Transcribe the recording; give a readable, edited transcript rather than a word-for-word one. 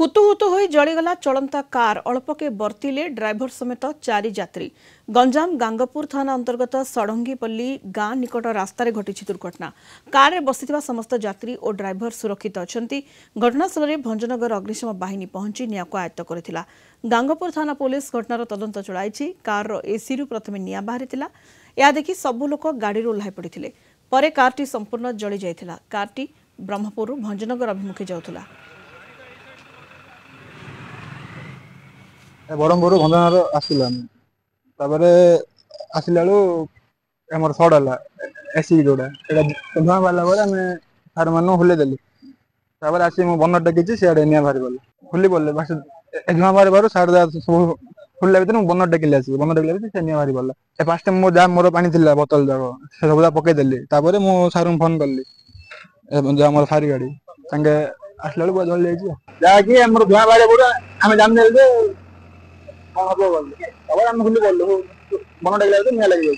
हुतुहुतु होई जळीगला चलंता car अल्पके बर्तिले driver समेत 4 यात्री। गंजाम गांगपुर थाना अंतर्गत सड़ंगीपल्ली गां निकट रास्तार घटी दुर्घटना। कार बसिथिबा समस्त यात्री और ड्राइवर सुरक्षित अछंती। घटनास्थल में भंजनगर अग्निशम बाहिनी पहुंची निआको आयत्त करथिला। गांगपुर थाना पुलिस घटनार तदंत चलाइछि। कार एसी रु प्रथमे निआ बाहरिथिला। या देखि सबु लोक गाड़ी ओह्लाई पड़िथिले। परे कारटी संपूर्ण जळी जायथिला। कारटी ब्रह्मपुर भंजनगर अभिमुखे जाउथला। बरहमपुर भंजनगर आसला आसला बेलू सर्ट है एसी जोड़ा धुआ बाहर आम सार मान हुलेदेलु आस बन टेकी सीआडे निआ बाहरी गला खुली पड़े धुआ बाहर बार सारे सब खुलला भर बन टेकिले आस बन टेकिला से निआ बाहरी गला फास्ट टाइम मोर पानी थी बोतल जाक सब पकईदेली मु सार फोन कली जो फायर गाड़ी आसला बेलू जल्दी जहाँकि धुआ बाहर पूरा आम जान हम खुली पड़ू बन टेकिला निआ लगी।